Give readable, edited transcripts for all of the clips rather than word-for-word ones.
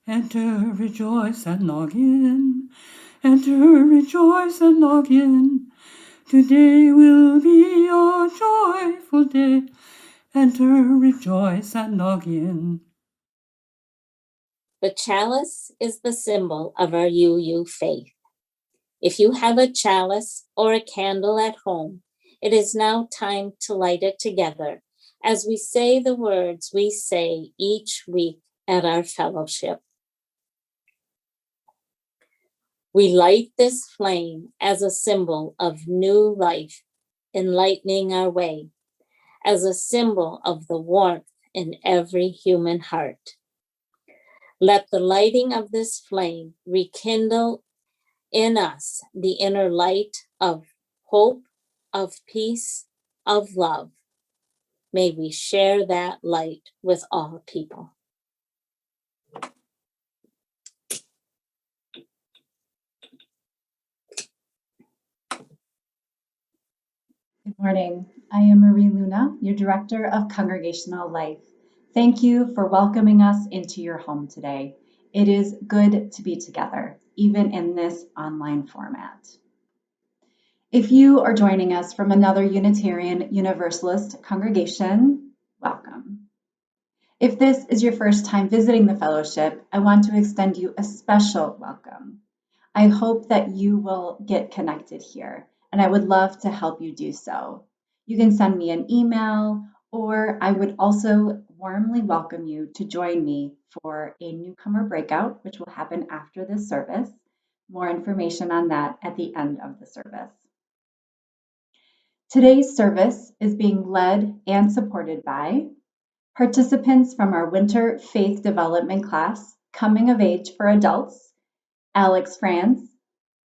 Enter, rejoice, and log in. Enter, rejoice, and log in. Today will be a joyful day. Enter, rejoice, and log in. The chalice is the symbol of our UU faith. If you have a chalice or a candle at home, it is now time to light it together as we say the words we say each week at our fellowship. We light this flame as a symbol of new life, enlightening our way, as a symbol of the warmth in every human heart. Let the lighting of this flame rekindle in us the inner light of hope, of peace, of love. May we share that light with all people. Good morning. I am Marie Luna, your Director of Congregational Life. Thank you for welcoming us into your home today. It is good to be together, even in this online format. If you are joining us from another Unitarian Universalist congregation, welcome. If this is your first time visiting the fellowship, I want to extend you a special welcome. I hope that you will get connected here, and I would love to help you do so. You can send me an email, or I would also warmly welcome you to join me for a newcomer breakout, which will happen after this service. More information on that at the end of the service. Today's service is being led and supported by participants from our winter faith development class, Coming of Age for Adults, Alex Franz,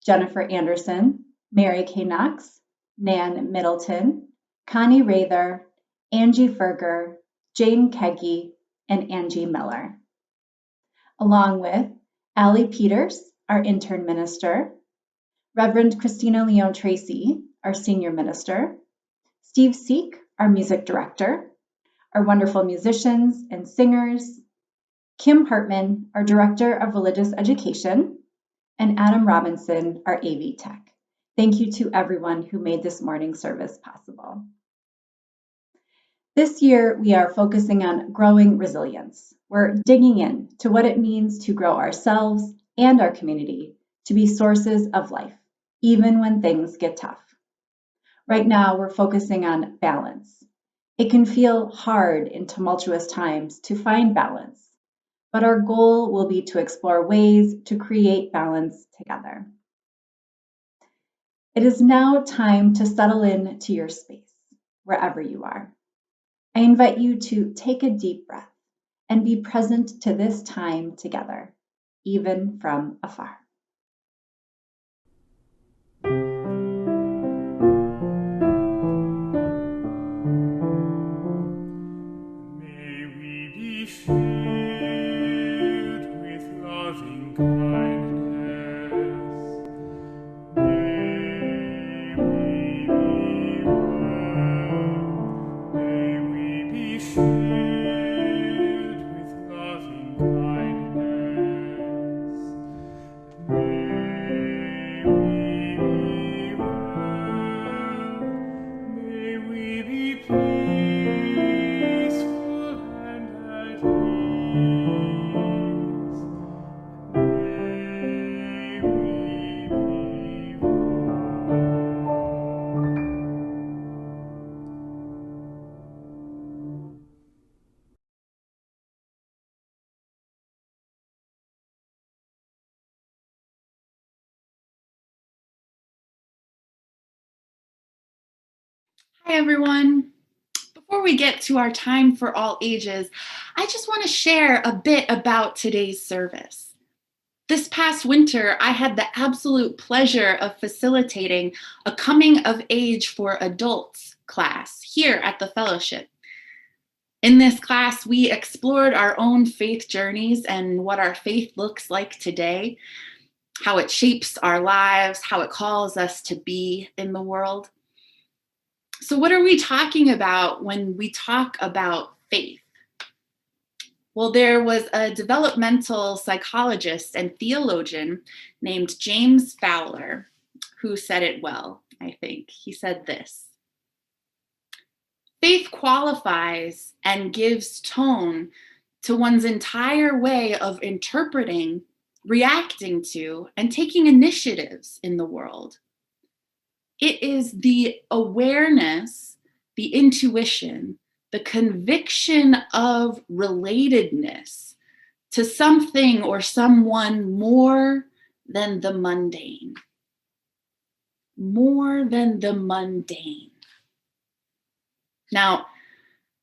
Jennifer Anderson, Mary Kay Knox, Nan Middleton, Connie Rather, Angie Ferger, Jane Keggy, and Angie Miller. Along with Allie Peters, our intern minister, Reverend Christina Leon Tracy, our senior minister, Steve Seek, our music director, our wonderful musicians and singers, Kim Hartman, our director of religious education, and Adam Robinson, our AV tech. Thank you to everyone who made this morning's service possible. This year, we are focusing on growing resilience. We're digging in to what it means to grow ourselves and our community to be sources of life, even when things get tough. Right now, we're focusing on balance. It can feel hard in tumultuous times to find balance, but our goal will be to explore ways to create balance together. It is now time to settle in to your space, wherever you are. I invite you to take a deep breath and be present to this time together, even from afar. May we be filled with loving kindness. May we be one. May we be filled with loving kindness. May we be one. May we be peaceful and at ease. May we be Hi, everyone. Before we get to our time for all ages, I just want to share a bit about today's service. This past winter, I had the absolute pleasure of facilitating a coming of age for adults class here at the fellowship. In this class, we explored our own faith journeys and what our faith looks like today, how it shapes our lives, how it calls us to be in the world. So what are we talking about when we talk about faith? Well, there was a developmental psychologist and theologian named James Fowler who said it well, I think. He said this: faith qualifies and gives tone to one's entire way of interpreting, reacting to, and taking initiatives in the world. It is the awareness, the intuition, the conviction of relatedness to something or someone more than the mundane. More than the mundane. Now,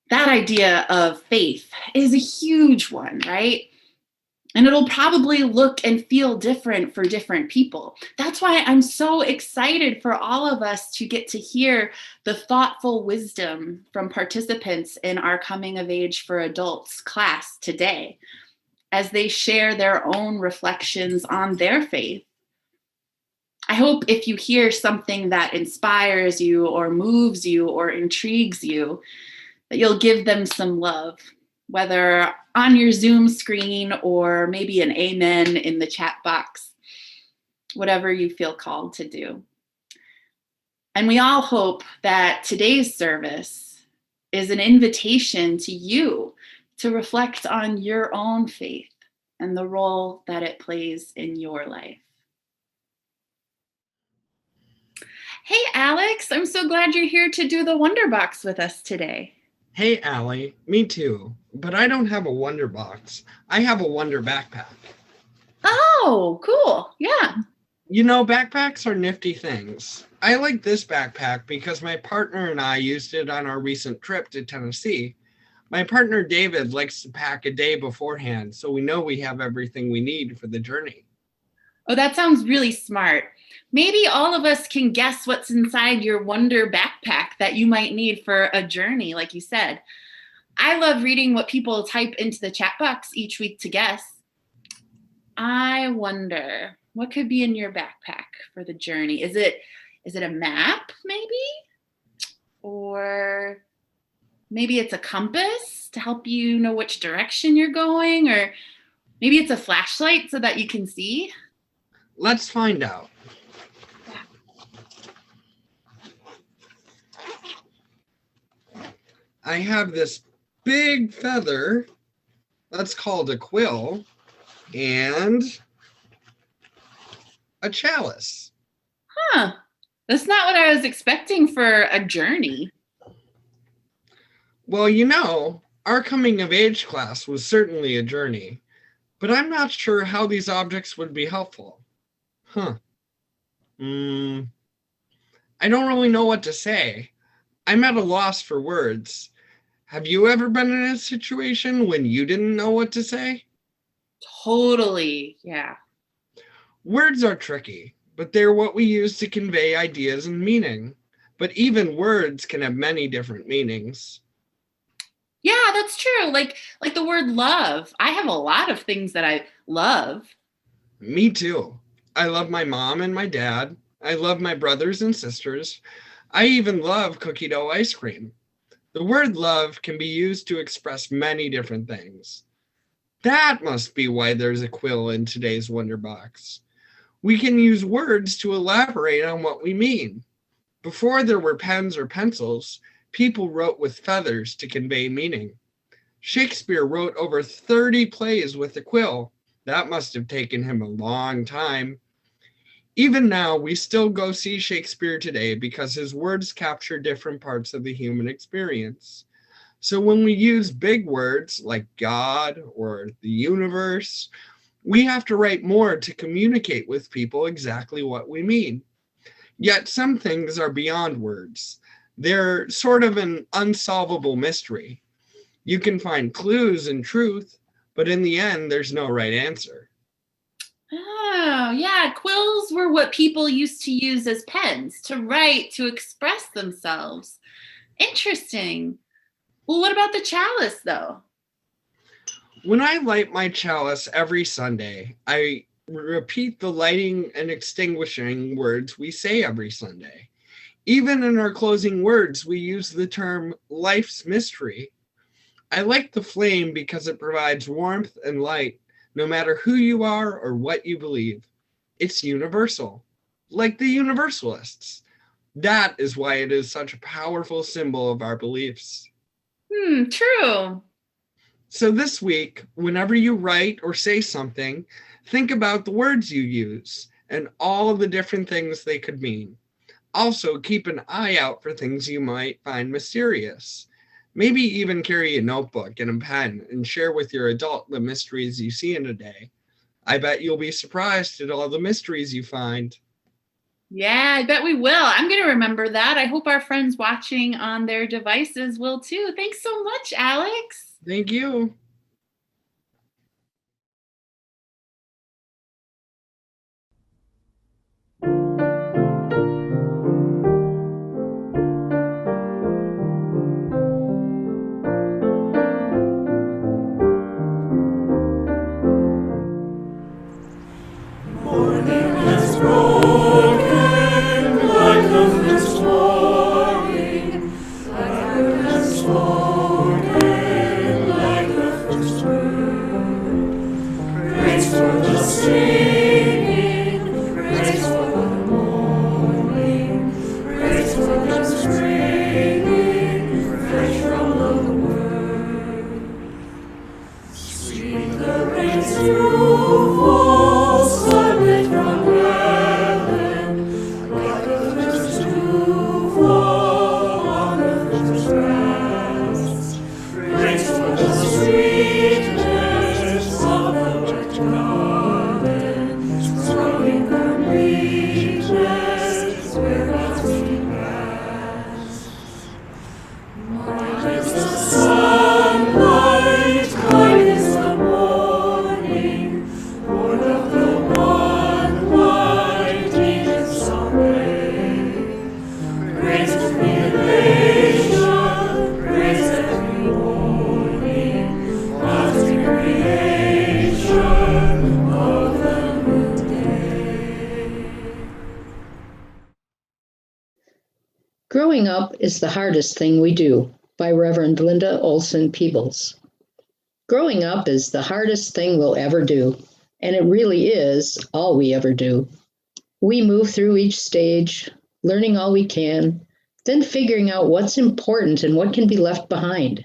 that idea of faith is a huge one, right? And it'll probably look and feel different for different people. That's why I'm so excited for all of us to get to hear the thoughtful wisdom from participants in our Coming of Age for Adults class today, as they share their own reflections on their faith. I hope if you hear something that inspires you or moves you or intrigues you, that you'll give them some love, whether on your Zoom screen or maybe an amen in the chat box, whatever you feel called to do. And we all hope that today's service is an invitation to you to reflect on your own faith and the role that it plays in your life. Hey, Alex, I'm so glad you're here to do the Wonder Box with us today. Hey, Allie, me too, but I don't have a Wonder Box. I have a Wonder Backpack. Oh, cool. Yeah. You know, backpacks are nifty things. I like this backpack because my partner and I used it on our recent trip to Tennessee. My partner David likes to pack a day beforehand, so we know we have everything we need for the journey. Oh, that sounds really smart. Maybe all of us can guess what's inside your Wonder backpack that you might need for a journey, like you said. I love reading what people type into the chat box each week to guess. I wonder, what could be in your backpack for the journey? Is it a map, maybe? Or maybe it's a compass to help you know which direction you're going? Or maybe it's a flashlight so that you can see? Let's find out. I have this big feather, that's called a quill, and a chalice. Huh. That's not what I was expecting for a journey. Well, you know, our coming of age class was certainly a journey, but I'm not sure how these objects would be helpful. I don't really know what to say. I'm at a loss for words. Have you ever been in a situation when you didn't know what to say? Totally, yeah. Words are tricky, but they're what we use to convey ideas and meaning. But even words can have many different meanings. Yeah, that's true. Like the word love. I have a lot of things that I love. Me too. I love my mom and my dad. I love my brothers and sisters. I even love cookie dough ice cream. The word love can be used to express many different things. That must be why there's a quill in today's Wonder Box. We can use words to elaborate on what we mean. Before there were pens or pencils, people wrote with feathers to convey meaning. Shakespeare wrote over 30 plays with a quill. That must have taken him a long time. Even now, we still go see Shakespeare today because his words capture different parts of the human experience. So when we use big words like God or the universe, we have to write more to communicate with people exactly what we mean. Yet some things are beyond words. They're sort of an unsolvable mystery. You can find clues in truth, but in the end, there's no right answer. Oh, yeah. Quills were what people used to use as pens to write, to express themselves. Interesting. Well, what about the chalice, though? When I light my chalice every Sunday, I repeat the lighting and extinguishing words we say every Sunday. Even in our closing words, we use the term life's mystery. I like the flame because it provides warmth and light, no matter who you are or what you believe. It's universal, like the Universalists. That is why it is such a powerful symbol of our beliefs. True. So this week, whenever you write or say something, think about the words you use and all of the different things they could mean. Also, keep an eye out for things you might find mysterious. Maybe even carry a notebook and a pen and share with your adult the mysteries you see in a day. I bet you'll be surprised at all the mysteries you find. Yeah, I bet we will. I'm going to remember that. I hope our friends watching on their devices will too. Thanks so much, Alex. Thank you. Growing Up is the Hardest Thing We Do by Reverend Linda Olson Peebles. Growing up is the hardest thing we'll ever do, and it really is all we ever do. We move through each stage, learning all we can, then figuring out what's important and what can be left behind.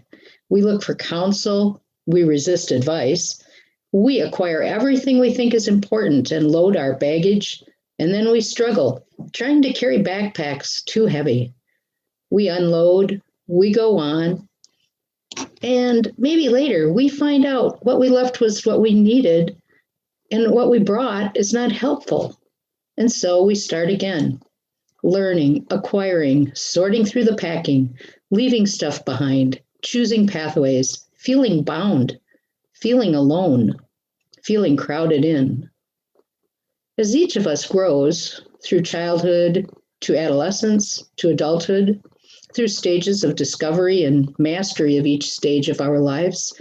We look for counsel, we resist advice, we acquire everything we think is important and load our baggage, and then we struggle, trying to carry backpacks too heavy. We unload, we go on, and maybe later we find out what we left was what we needed and what we brought is not helpful. And so we start again, learning, acquiring, sorting through the packing, leaving stuff behind, choosing pathways, feeling bound, feeling alone, feeling crowded in. As each of us grows through childhood to adolescence to adulthood, through stages of discovery and mastery of each stage of our lives,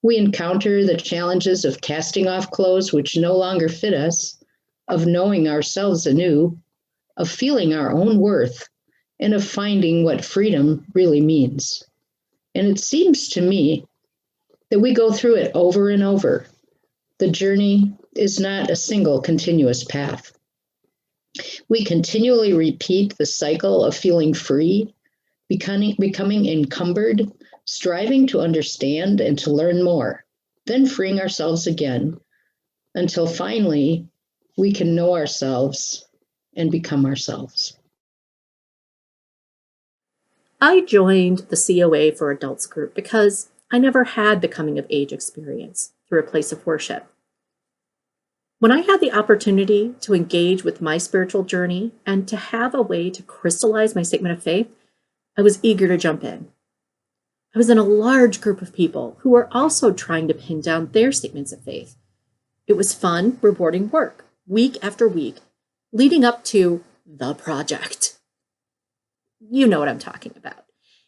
we encounter the challenges of casting off clothes which no longer fit us, of knowing ourselves anew, of feeling our own worth, and of finding what freedom really means. And it seems to me that we go through it over and over. The journey is not a single continuous path. We continually repeat the cycle of feeling free, becoming encumbered, striving to understand and to learn more, then freeing ourselves again, until finally we can know ourselves and become ourselves. I joined the COA for Adults group because I never had the coming of age experience through a place of worship. When I had the opportunity to engage with my spiritual journey and to have a way to crystallize my statement of faith, I was eager to jump in. I was in a large group of people who were also trying to pin down their statements of faith. It was fun, rewarding work, week after week, leading up to the project. You know what I'm talking about.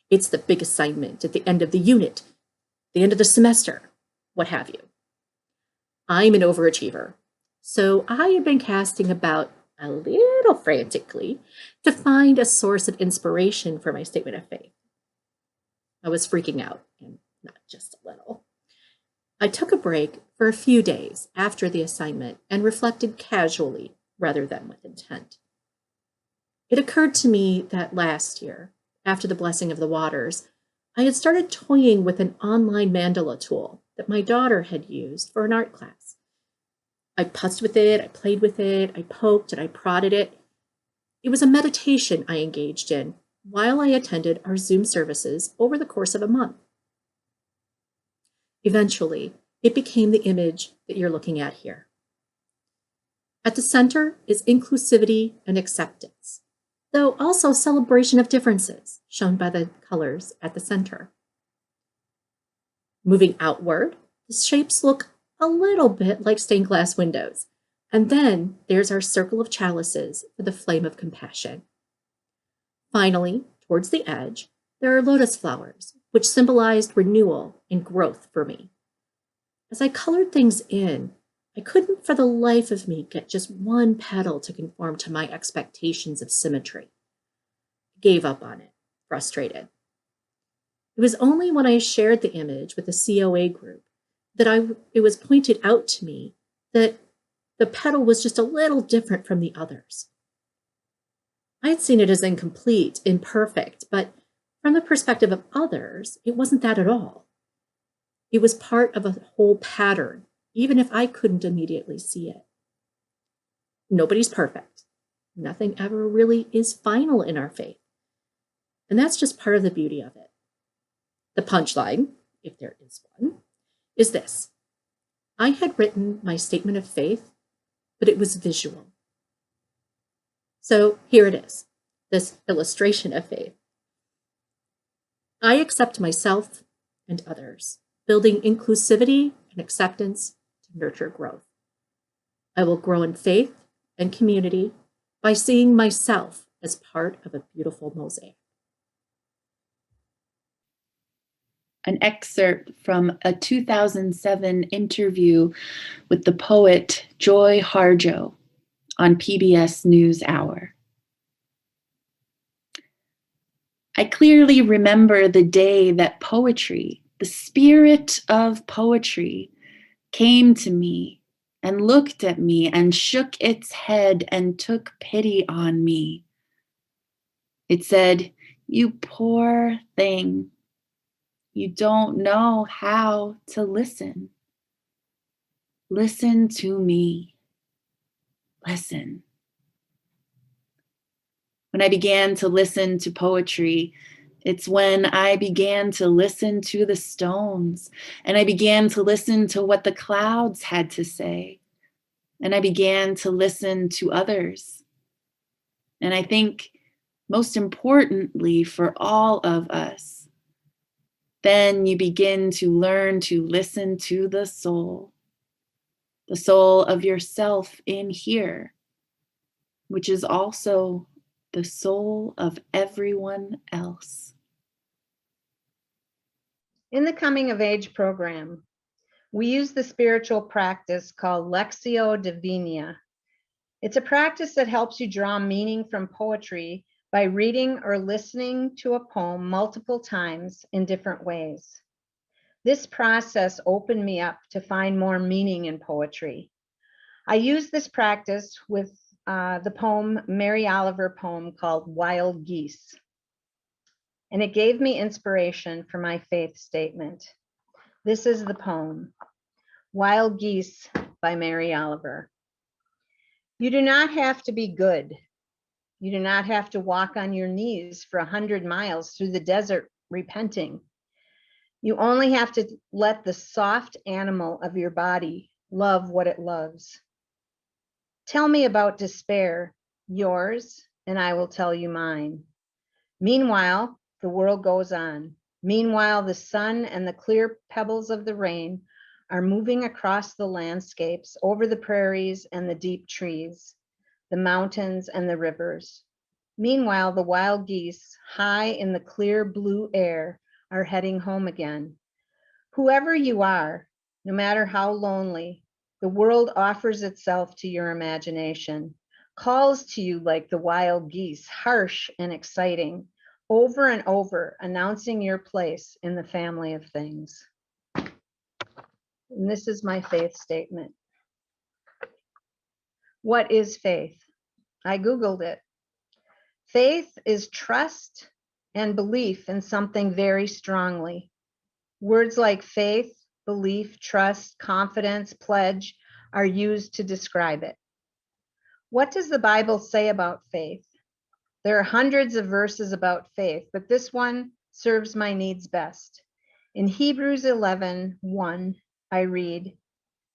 It's the big assignment at the end of the unit, the end of the semester, what have you. I'm an overachiever, so I have been casting about a little frantically to find a source of inspiration for my statement of faith. I was freaking out and not just a little. I took a break for a few days after the assignment and reflected casually rather than with intent. It occurred to me that last year, after the blessing of the waters, I had started toying with an online mandala tool that my daughter had used for an art class. I putzed with it, I played with it, I poked and I prodded it. It was a meditation I engaged in while I attended our Zoom services over the course of a month. Eventually, it became the image that you're looking at here. At the center is inclusivity and acceptance, though also celebration of differences, shown by the colors at the center. Moving outward, the shapes look a little bit like stained glass windows. And then there's our circle of chalices for the flame of compassion. Finally, towards the edge, there are lotus flowers, which symbolized renewal and growth for me. As I colored things in, I couldn't for the life of me get just one petal to conform to my expectations of symmetry. I gave up on it, frustrated. It was only when I shared the image with the COA group that it was pointed out to me that the petal was just a little different from the others. I had seen it as incomplete, imperfect, but from the perspective of others, it wasn't that at all. It was part of a whole pattern, even if I couldn't immediately see it. Nobody's perfect. Nothing ever really is final in our faith. And that's just part of the beauty of it. The punchline, if there is one, is this. I had written my statement of faith, but it was visual. So here it is, this illustration of faith. I accept myself and others, building inclusivity and acceptance to nurture growth. I will grow in faith and community by seeing myself as part of a beautiful mosaic. An excerpt from a 2007 interview with the poet Joy Harjo on PBS NewsHour. I clearly remember the day that poetry, the spirit of poetry, came to me and looked at me and shook its head and took pity on me. It said, "You poor thing. You don't know how to listen. Listen to me. Listen." When I began to listen to poetry, it's when I began to listen to the stones, and I began to listen to what the clouds had to say, and I began to listen to others. And I think most importantly for all of us, then you begin to learn to listen to the soul of yourself in here, which is also the soul of everyone else. In the Coming of Age program, we use the spiritual practice called Lectio Divina. It's a practice that helps you draw meaning from poetry by reading or listening to a poem multiple times in different ways. This process opened me up to find more meaning in poetry. I used this practice with the poem, Mary Oliver poem called Wild Geese. And it gave me inspiration for my faith statement. This is the poem, Wild Geese by Mary Oliver. You do not have to be good. You do not have to walk on your knees for 100 miles through the desert repenting. You only have to let the soft animal of your body love what it loves. Tell me about despair, yours, and I will tell you mine. Meanwhile, the world goes on. Meanwhile, the sun and the clear pebbles of the rain are moving across the landscapes, over the prairies and the deep trees, the mountains and the rivers. Meanwhile, the wild geese, high in the clear blue air, are heading home again. Whoever you are, no matter how lonely, the world offers itself to your imagination, calls to you like the wild geese, harsh and exciting, over and over, announcing your place in the family of things. And this is my faith statement. What is faith? I Googled it. Faith is trust and belief in something very strongly. Words like faith, belief, trust, confidence, pledge are used to describe it. What does the Bible say about faith? There are hundreds of verses about faith, but this one serves my needs best. In Hebrews 11:1, I read,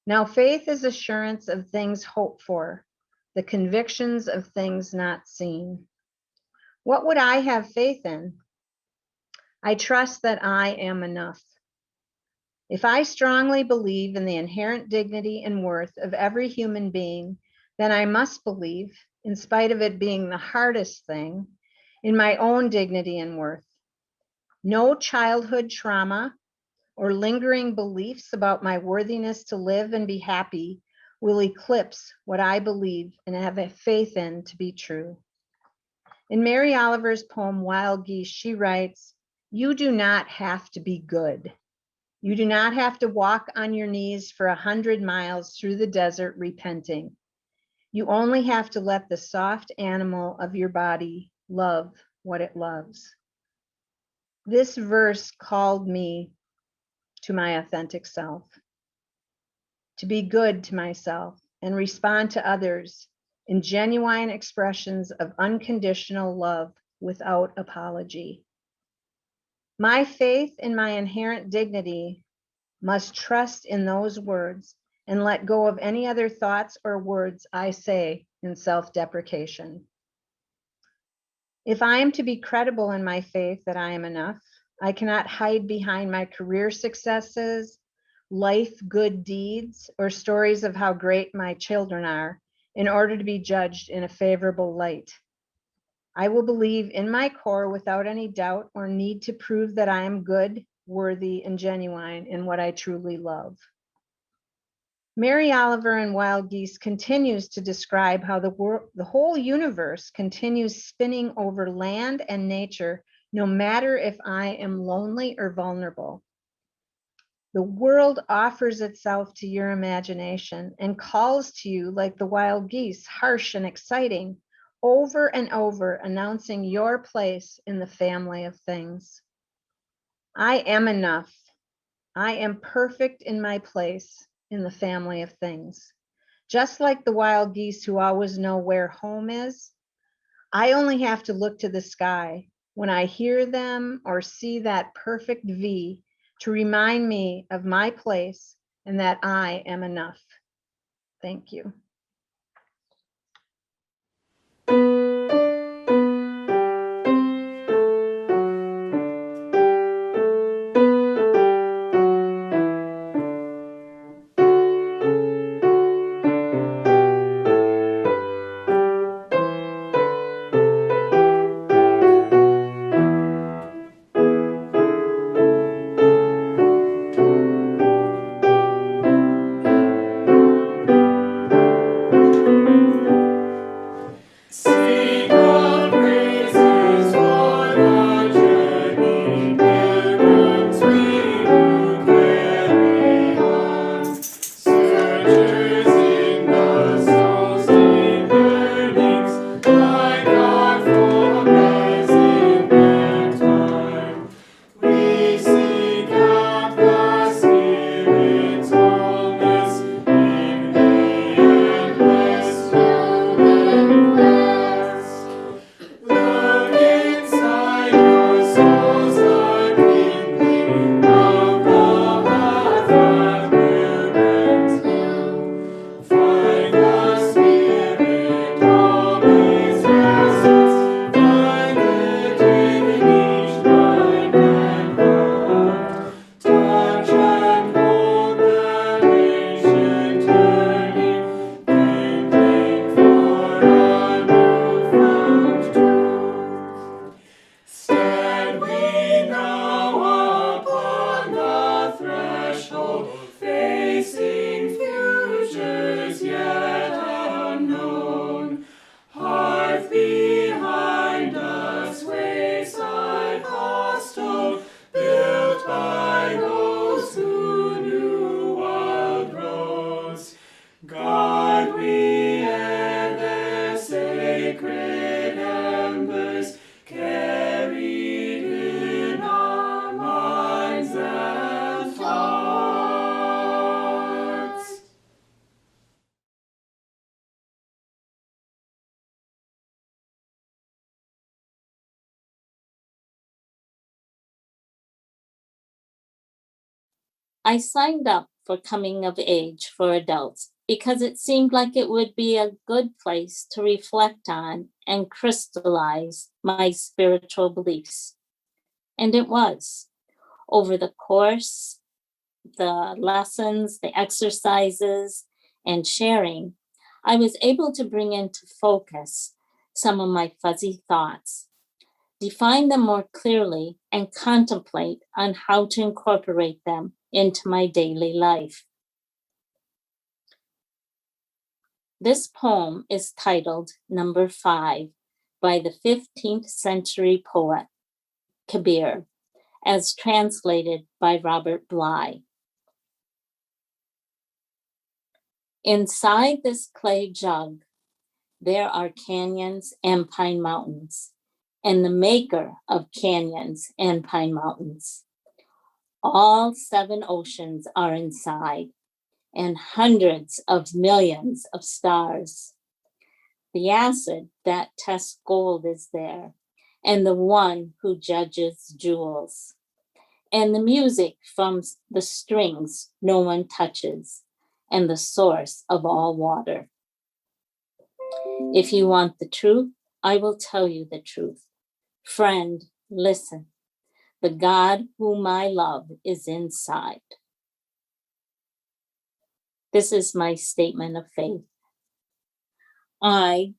"Now faith is assurance of things hoped for, the convictions of things not seen." What would I have faith in? I trust that I am enough. If I strongly believe in the inherent dignity and worth of every human being, then I must believe, in spite of it being the hardest thing, in my own dignity and worth. No childhood trauma or lingering beliefs about my worthiness to live and be happy will eclipse what I believe and have a faith in to be true. In Mary Oliver's poem, Wild Geese, she writes, "You do not have to be good. You do not have to walk on your knees for 100 miles through the desert repenting. You only have to let the soft animal of your body love what it loves." This verse called me to my authentic self, to be good to myself and respond to others in genuine expressions of unconditional love without apology. My faith in my inherent dignity must trust in those words and let go of any other thoughts or words I say in self-deprecation. If I am to be credible in my faith that I am enough, I cannot hide behind my career successes, life good deeds, or stories of how great my children are in order to be judged in a favorable light. I will believe in my core without any doubt or need to prove that I am good, worthy, and genuine in what I truly love. Mary Oliver in Wild Geese continues to describe how the whole universe continues spinning over land and nature, no matter if I am lonely or vulnerable. The world offers itself to your imagination and calls to you like the wild geese, harsh and exciting, over and over, announcing your place in the family of things. I am enough. I am perfect in my place in the family of things. Just like the wild geese who always know where home is, I only have to look to the sky when I hear them or see that perfect V to remind me of my place and that I am enough. Thank you. I signed up for coming of age for adults because it seemed like it would be a good place to reflect on and crystallize my spiritual beliefs. And it was. Over the course, the lessons, the exercises, and sharing, I was able to bring into focus some of my fuzzy thoughts, define them more clearly, and contemplate on how to incorporate them into my daily life. This poem is titled Number 5 by the 15th century poet Kabir, as translated by Robert Bly. Inside this clay jug, there are canyons and pine mountains, and the maker of canyons and pine mountains. All 7 oceans are inside, and hundreds of millions of stars. The acid that tests gold is there, and the one who judges jewels. And the music from the strings no one touches, and the source of all water. If you want the truth, I will tell you the truth. Friend, listen. The God whom I love is inside. This is my statement of faith. I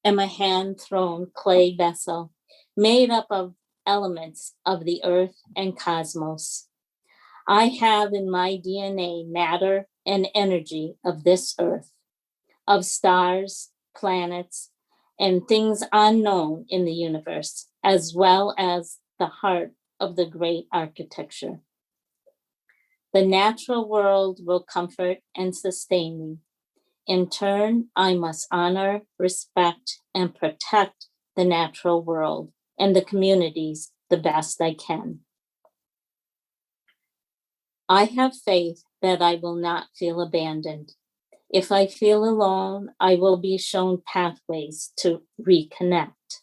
am a hand-thrown clay vessel made up of elements of the earth and cosmos. I have in my DNA matter and energy of this earth, of stars, planets, and things unknown in the universe, as well as the heart of the great architecture. The natural world will comfort and sustain me. In turn, I must honor, respect, and protect the natural world and the communities the best I can. I have faith that I will not feel abandoned. If I feel alone, I will be shown pathways to reconnect.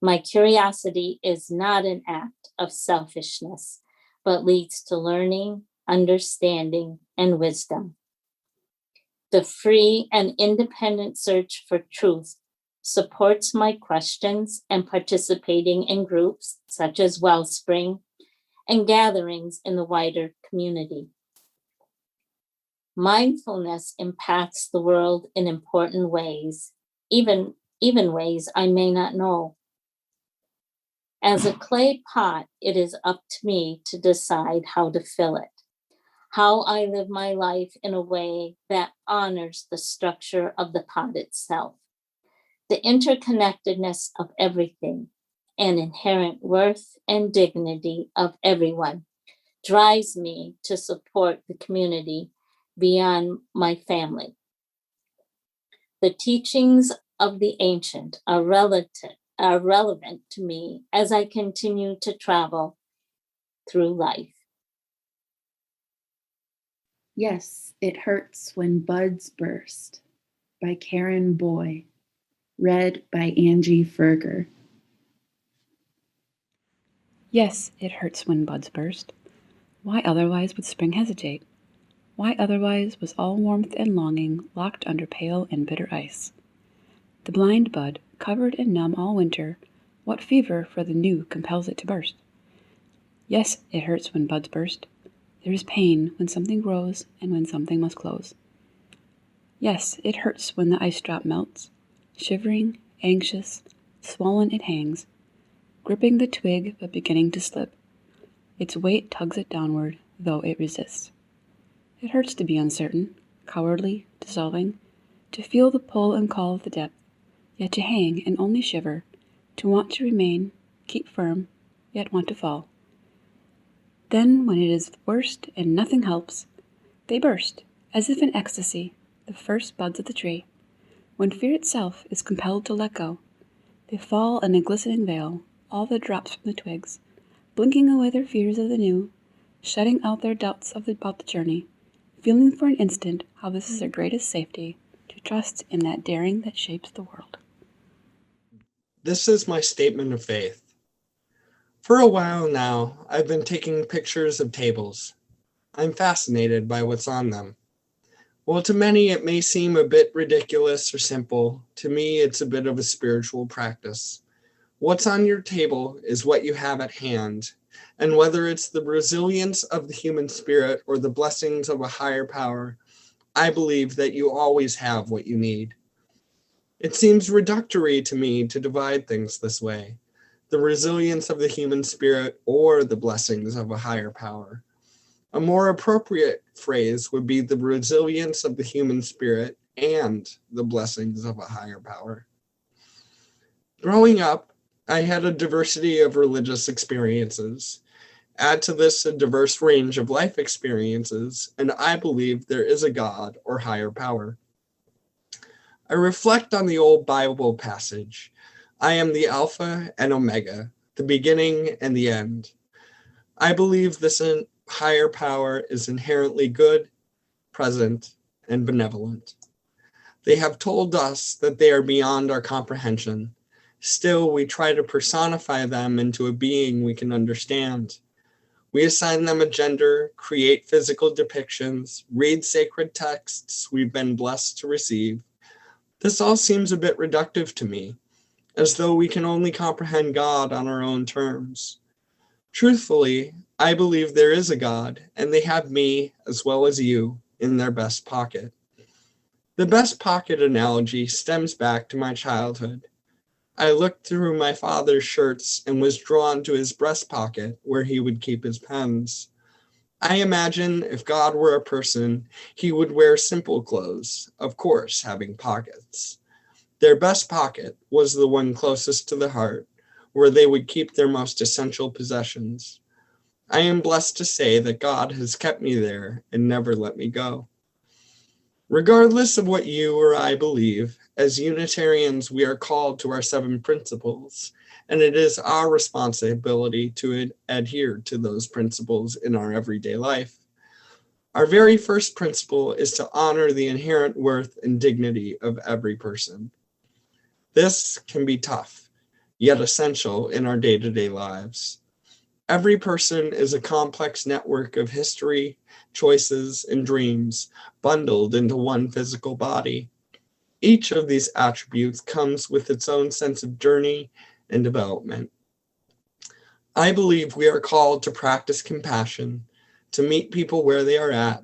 My curiosity is not an act of selfishness, but leads to learning, understanding, and wisdom. The free and independent search for truth supports my questions and participating in groups such as Wellspring and gatherings in the wider community. Mindfulness impacts the world in important ways, even ways I may not know. As a clay pot, it is up to me to decide how to fill it, how I live my life in a way that honors the structure of the pot itself, the interconnectedness of everything, and inherent worth and dignity of everyone drives me to support the community beyond my family. The teachings of the ancient are relevant to me as I continue to travel through life. Yes, It Hurts When Buds Burst by Karen Boy, read by Angie Ferger. Yes, it hurts when buds burst. Why otherwise would spring hesitate? Why otherwise was all warmth and longing locked under pale and bitter ice? The blind bud, covered and numb all winter, what fever for the new compels it to burst? Yes, it hurts when buds burst. There is pain when something grows and when something must close. Yes, it hurts when the ice drop melts. Shivering, anxious, swollen it hangs, gripping the twig but beginning to slip. Its weight tugs it downward, though it resists. It hurts to be uncertain, cowardly, dissolving, to feel the pull and call of the depth, yet to hang and only shiver, to want to remain, keep firm, yet want to fall. Then, when it is worst and nothing helps, they burst, as if in ecstasy, the first buds of the tree. When fear itself is compelled to let go, they fall in a glistening veil, all the drops from the twigs, blinking away their fears of the new, shutting out their doubts about the journey, feeling for an instant how this is their greatest safety, to trust in that daring that shapes the world. This is my statement of faith. For a while now, I've been taking pictures of tables. I'm fascinated by what's on them. While to many it may seem a bit ridiculous or simple, to me it's a bit of a spiritual practice. What's on your table is what you have at hand, and whether it's the resilience of the human spirit or the blessings of a higher power, I believe that you always have what you need. It seems reductory to me to divide things this way, the resilience of the human spirit or the blessings of a higher power. A more appropriate phrase would be the resilience of the human spirit and the blessings of a higher power. Growing up, I had a diversity of religious experiences. Add to this a diverse range of life experiences, and I believe there is a God or higher power. I reflect on the old Bible passage, I am the Alpha and Omega, the beginning and the end. I believe this higher power is inherently good, present, and benevolent. They have told us that they are beyond our comprehension. Still, we try to personify them into a being we can understand. We assign them a gender, create physical depictions, read sacred texts we've been blessed to receive. This all seems a bit reductive to me, as though we can only comprehend God on our own terms. Truthfully, I believe there is a God, and they have me, as well as you, in their best pocket. The best pocket analogy stems back to my childhood. I looked through my father's shirts and was drawn to his breast pocket where he would keep his pens. I imagine if God were a person, he would wear simple clothes, of course, having pockets. Their best pocket was the one closest to the heart, where they would keep their most essential possessions. I am blessed to say that God has kept me there and never let me go. Regardless of what you or I believe, as Unitarians, we are called to our 7 principles, and it is our responsibility to adhere to those principles in our everyday life. Our very first principle is to honor the inherent worth and dignity of every person. This can be tough, yet essential in our day-to-day lives. Every person is a complex network of history, choices, and dreams bundled into one physical body. Each of these attributes comes with its own sense of journey and development. I believe we are called to practice compassion, to meet people where they are at,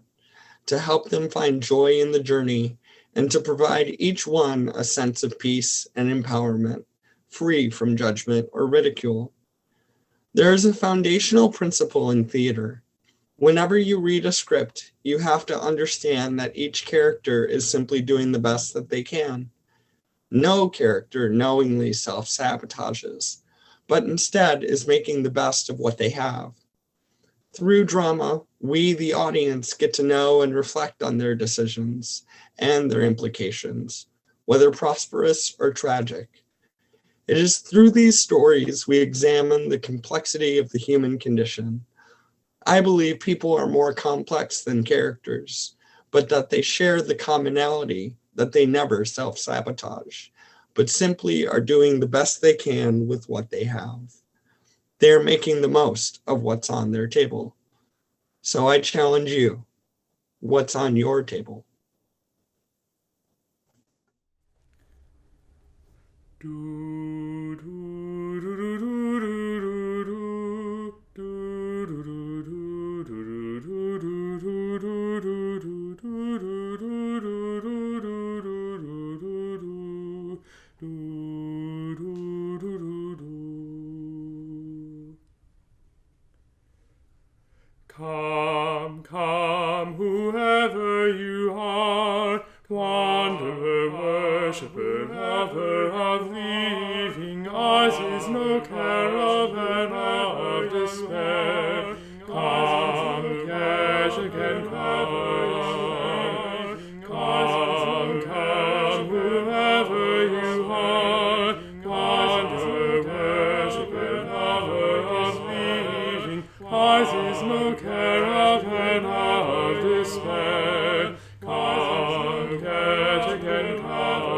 to help them find joy in the journey, and to provide each one a sense of peace and empowerment, free from judgment or ridicule. There is a foundational principle in theater. Whenever you read a script, you have to understand that each character is simply doing the best that they can. No character knowingly self-sabotages, but instead is making the best of what they have. Through drama, we, the audience, get to know and reflect on their decisions and their implications, whether prosperous or tragic. It is through these stories we examine the complexity of the human condition. I believe people are more complex than characters, but that they share the commonality that they never self-sabotage, but simply are doing the best they can with what they have. They are making the most of what's on their table. So I challenge you, what's on your table? Come, come, whoever you are, wanderer, worshipper, lover of leaving, ours is no caravan of despair. Come, cash again, come, come, whoever you are, wanderer, worshipper, lover of leaving, ours is no caravan of despair. Come, catch again, come,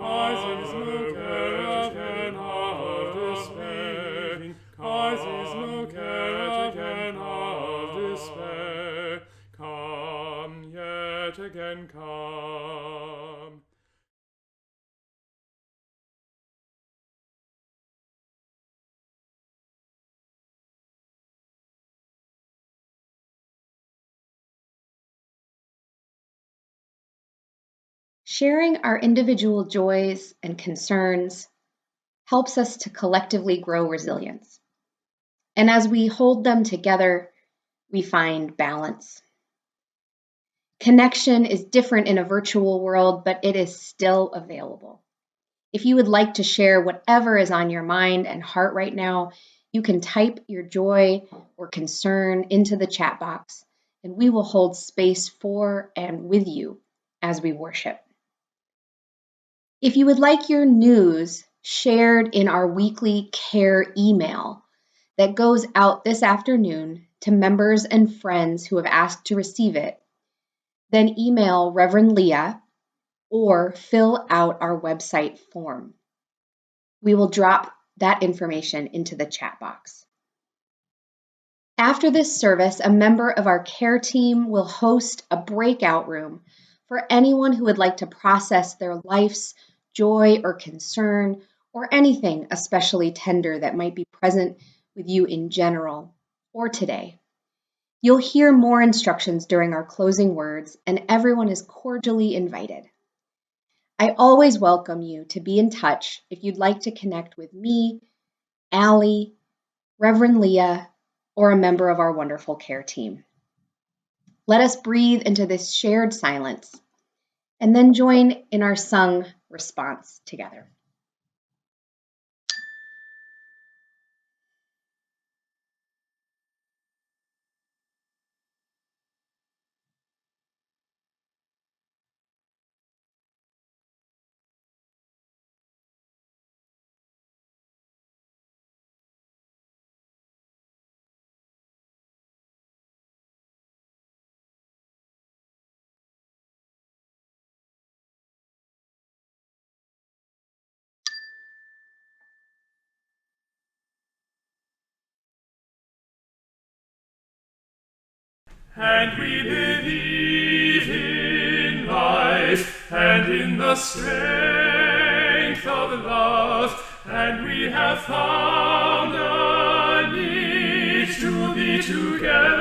ours is no caravan of despair. Ours is no caravan of yet again come. Sharing our individual joys and concerns helps us to collectively grow resilience. And as we hold them together, we find balance. Connection is different in a virtual world, but it is still available. If you would like to share whatever is on your mind and heart right now, you can type your joy or concern into the chat box, and we will hold space for and with you as we worship. If you would like your news shared in our weekly care email that goes out this afternoon to members and friends who have asked to receive it, then email Reverend Leah or fill out our website form. We will drop that information into the chat box. After this service, a member of our care team will host a breakout room for anyone who would like to process their life's joy or concern or anything especially tender that might be present with you in general or today. You'll hear more instructions during our closing words, and everyone is cordially invited. I always welcome you to be in touch if you'd like to connect with me, Allie, Reverend Leah, or a member of our wonderful care team. Let us breathe into this shared silence and then join in our sung response together. And we believe in life and in the strength of love, and we have found a need to be together.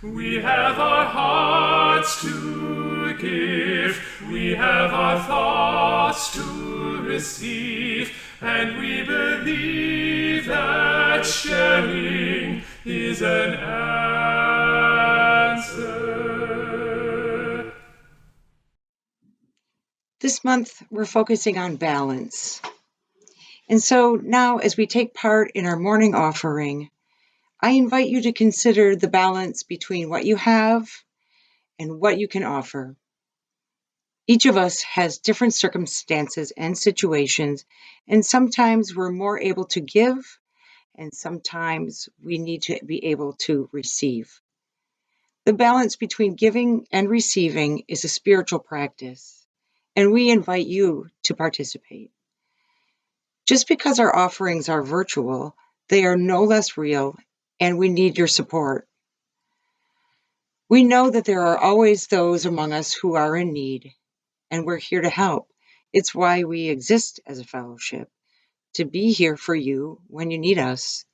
We have our hearts to give, we have our thoughts to receive, and we believe that sharing is an answer. This month, we're focusing on balance. And so now, as we take part in our morning offering, I invite you to consider the balance between what you have and what you can offer. Each of us has different circumstances and situations, and sometimes we're more able to give, and sometimes we need to be able to receive. The balance between giving and receiving is a spiritual practice, and we invite you to participate. Just because our offerings are virtual, they are no less real, and we need your support. We know that there are always those among us who are in need, and we're here to help. It's why we exist as a fellowship, to be here for you when you need us.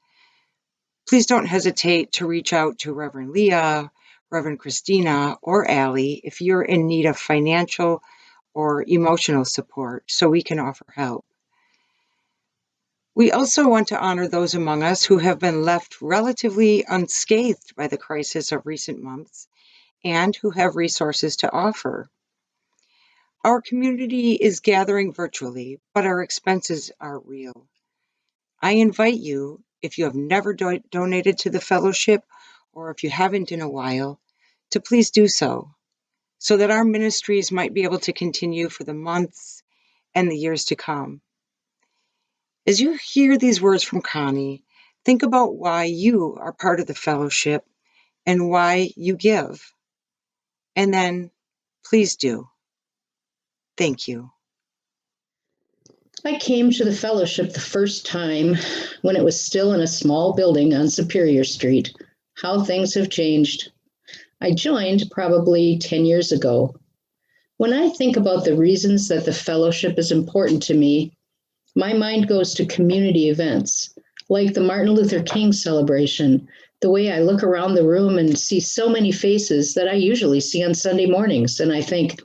Please don't hesitate to reach out to Reverend Leah, Reverend Christina, or Allie if you're in need of financial or emotional support so we can offer help. We also want to honor those among us who have been left relatively unscathed by the crisis of recent months and who have resources to offer. Our community is gathering virtually, but our expenses are real. I invite you, if you have never donated to the fellowship, or if you haven't in a while, to please do so that our ministries might be able to continue for the months and the years to come. As you hear these words from Connie, think about why you are part of the fellowship and why you give. And then, please do. Thank you. I came to the fellowship the first time when it was still in a small building on Superior Street. How things have changed. I joined probably 10 years ago. When I think about the reasons that the fellowship is important to me, my mind goes to community events, like the Martin Luther King celebration, the way I look around the room and see so many faces that I usually see on Sunday mornings, and I think,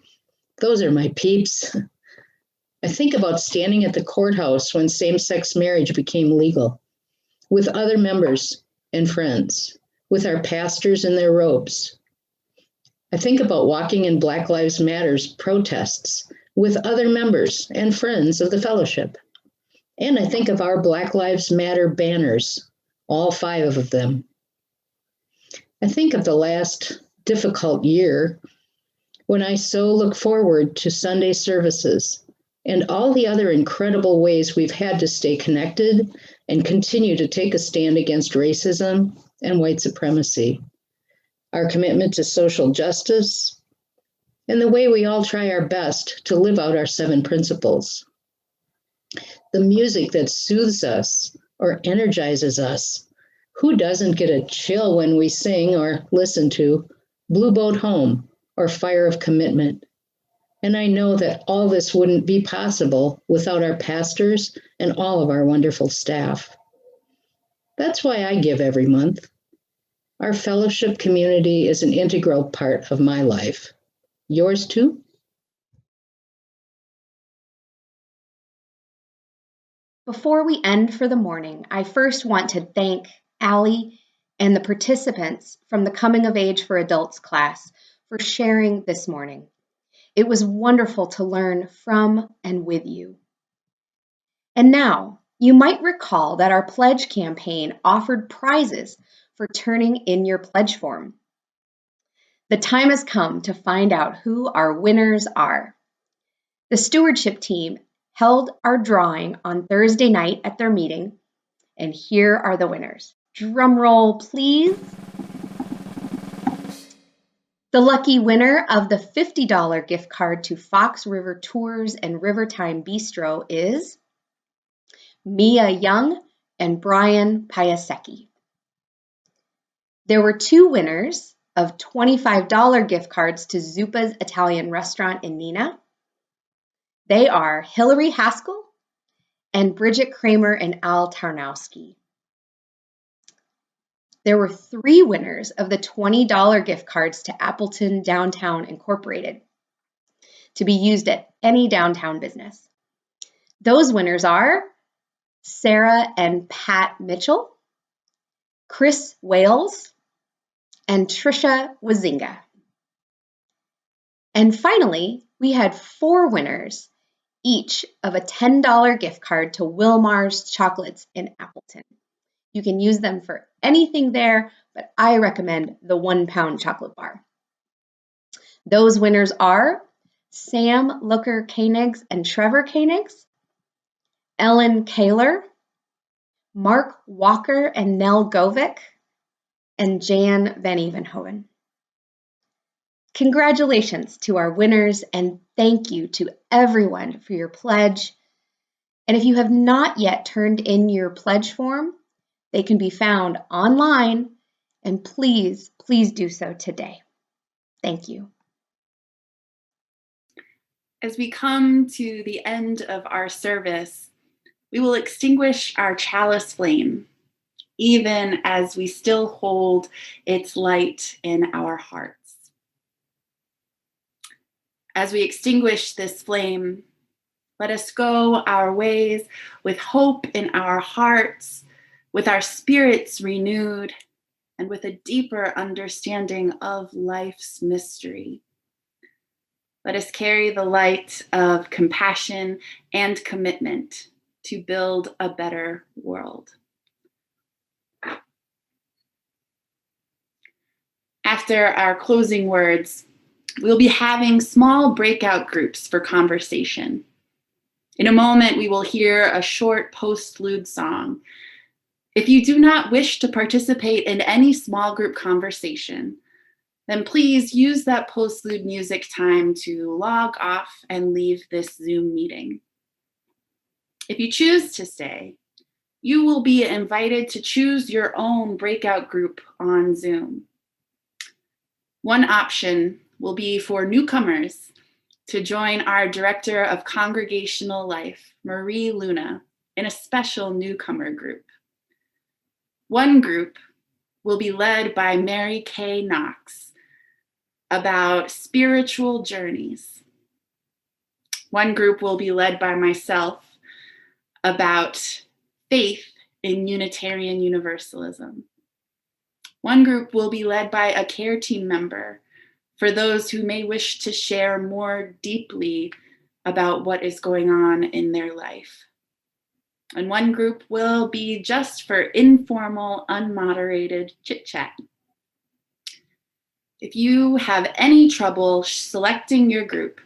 those are my peeps. I think about standing at the courthouse when same-sex marriage became legal, with other members and friends, with our pastors in their robes. I think about walking in Black Lives Matter's protests with other members and friends of the fellowship. And I think of our Black Lives Matter banners, all 5 of them. I think of the last difficult year when I so look forward to Sunday services and all the other incredible ways we've had to stay connected and continue to take a stand against racism and white supremacy. Our commitment to social justice, and the way we all try our best to live out our 7 principles. The music that soothes us or energizes us. Who doesn't get a chill when we sing or listen to Blue Boat Home or Fire of Commitment? And I know that all this wouldn't be possible without our pastors and all of our wonderful staff. That's why I give every month. Our fellowship community is an integral part of my life. Yours too? Before we end for the morning, I first want to thank Allie and the participants from the Coming of Age for Adults class for sharing this morning. It was wonderful to learn from and with you. And now, you might recall that our pledge campaign offered prizes for turning in your pledge form. The time has come to find out who our winners are. The stewardship team held our drawing on Thursday night at their meeting, and here are the winners. Drum roll, please. The lucky winner of the $50 gift card to Fox River Tours and Rivertime Bistro is Mia Young and Brian Piasecki. There were 2 winners of $25 gift cards to Zupa's Italian Restaurant in Neenah. They are Hillary Haskell and Bridget Kramer and Al Tarnowski. There were 3 winners of the $20 gift cards to Appleton Downtown Incorporated to be used at any downtown business. Those winners are Sarah and Pat Mitchell, Chris Wales, and Trisha Wazinga. And finally, we had 4 winners, each of a $10 gift card to Wilmar's Chocolates in Appleton. You can use them for anything there, but I recommend the 1-pound chocolate bar. Those winners are Sam Looker Koenigs and Trevor Koenigs, Ellen Kaler, Mark Walker and Nell Govic, and Jan Van Evenhoven. Congratulations to our winners, and thank you to everyone for your pledge. And if you have not yet turned in your pledge form, they can be found online, and please do so today. Thank you. As we come to the end of our service, we will extinguish our chalice flame, even as we still hold its light in our hearts. As we extinguish this flame, let us go our ways with hope in our hearts, with our spirits renewed, and with a deeper understanding of life's mystery. Let us carry the light of compassion and commitment to build a better world. After our closing words, we'll be having small breakout groups for conversation. In a moment, we will hear a short postlude song. If you do not wish to participate in any small group conversation, then please use that postlude music time to log off and leave this Zoom meeting. If you choose to stay, you will be invited to choose your own breakout group on Zoom. One option will be for newcomers to join our Director of Congregational Life, Marie Luna, in a special newcomer group. One group will be led by Mary Kay Knox about spiritual journeys. One group will be led by myself about faith in Unitarian Universalism. One group will be led by a care team member for those who may wish to share more deeply about what is going on in their life. And one group will be just for informal, unmoderated chit-chat. If you have any trouble selecting your group,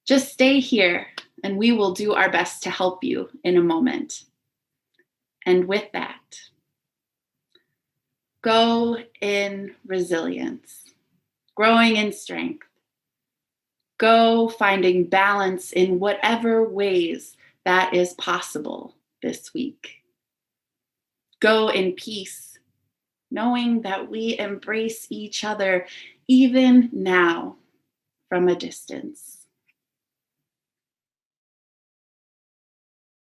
just stay here and we will do our best to help you in a moment. And with that, go in resilience, growing in strength. Go finding balance in whatever ways that is possible this week. Go in peace, knowing that we embrace each other even now from a distance.